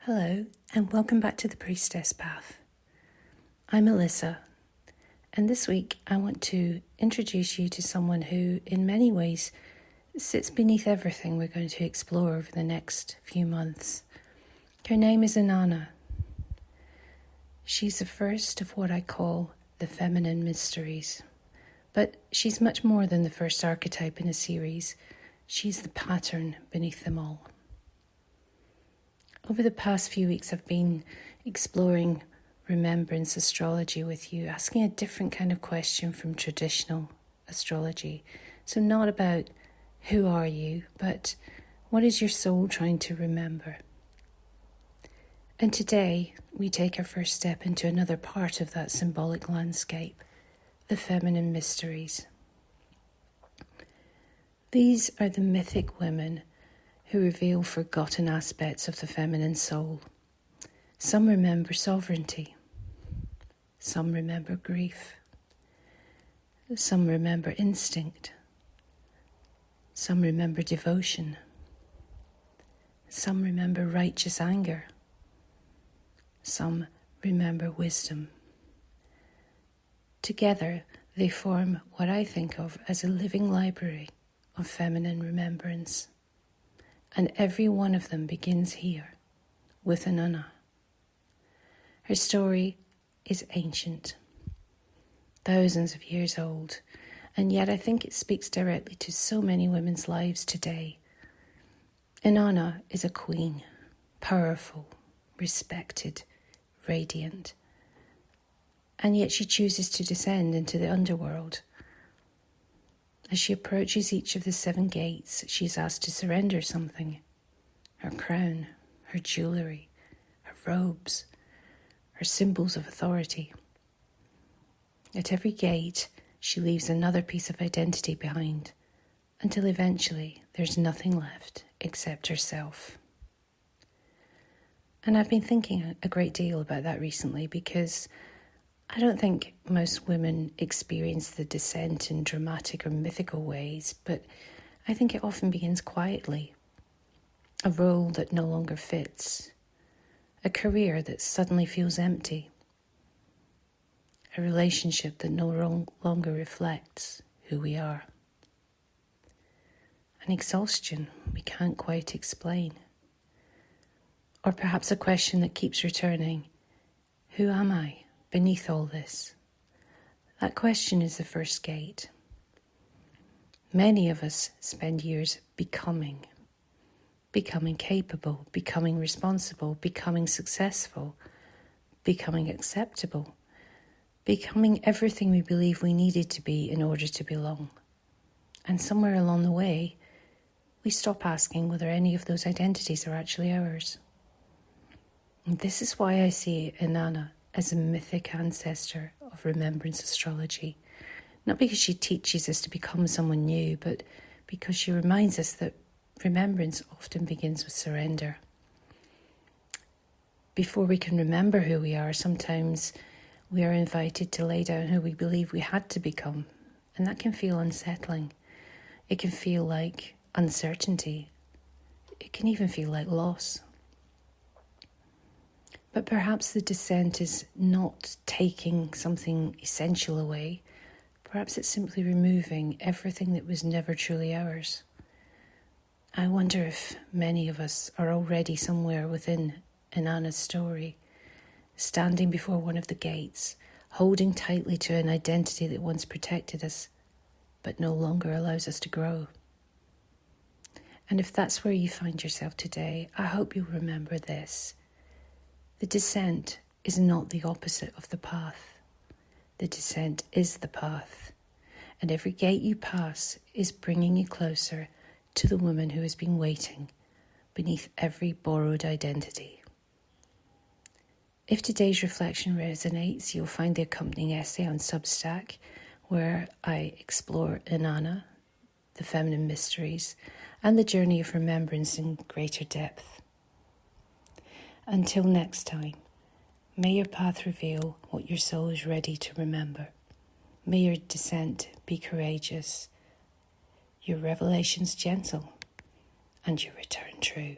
Hello, and welcome back to the Priestess Path. I'm Alyssa, and this week I want to introduce you to someone who, in many ways, sits beneath everything we're going to explore over the next few months. Her name is Inanna. She's the first of what I call the feminine mysteries, but she's much more than the first archetype in a series. She's the pattern beneath them all. Over the past few weeks, I've been exploring Remembrance Astrology with you, asking a different kind of question from traditional astrology. So not about who are you, but what is your soul trying to remember? And today, we take our first step into another part of that symbolic landscape, the feminine mysteries. These are the mythic women who reveal forgotten aspects of the feminine soul. Some remember sovereignty. Some remember grief. Some remember instinct. Some remember devotion. Some remember righteous anger. Some remember wisdom. Together, they form what I think of as a living library of feminine remembrance. And every one of them begins here, with Inanna. Her story is ancient, thousands of years old, and yet I think it speaks directly to so many women's lives today. Inanna is a queen, powerful, respected, radiant, and yet she chooses to descend into the underworld. As she approaches each of the 7 gates, she's asked to surrender something: her crown, her jewellery, her robes, her symbols of authority. At every gate, she leaves another piece of identity behind, until eventually there's nothing left except herself. And I've been thinking a great deal about that recently, because I don't think most women experience the descent in dramatic or mythical ways, but I think it often begins quietly. A role that no longer fits, a career that suddenly feels empty, a relationship that no longer reflects who we are, an exhaustion we can't quite explain, or perhaps a question that keeps returning: who am I beneath all this? That question is the first gate. Many of us spend years becoming capable, becoming responsible, becoming successful, becoming acceptable, becoming everything we believe we needed to be in order to belong. And somewhere along the way, we stop asking whether any of those identities are actually ours. And this is why I see Inanna as a mythic ancestor of Remembrance Astrology. Not because she teaches us to become someone new, but because she reminds us that remembrance often begins with surrender. Before we can remember who we are, sometimes we are invited to lay down who we believe we had to become, and that can feel unsettling. It can feel like uncertainty. It can even feel like loss. But perhaps the descent is not taking something essential away. Perhaps it's simply removing everything that was never truly ours. I wonder if many of us are already somewhere within Inanna's story, standing before one of the gates, holding tightly to an identity that once protected us, but no longer allows us to grow. And if that's where you find yourself today, I hope you'll remember this. The descent is not the opposite of the path. The descent is the path. And every gate you pass is bringing you closer to the woman who has been waiting beneath every borrowed identity. If today's reflection resonates, you'll find the accompanying essay on Substack, where I explore Inanna, the feminine mysteries, and the journey of remembrance in greater depth. Until next time, may your path reveal what your soul is ready to remember. May your descent be courageous, your revelations gentle, and your return true.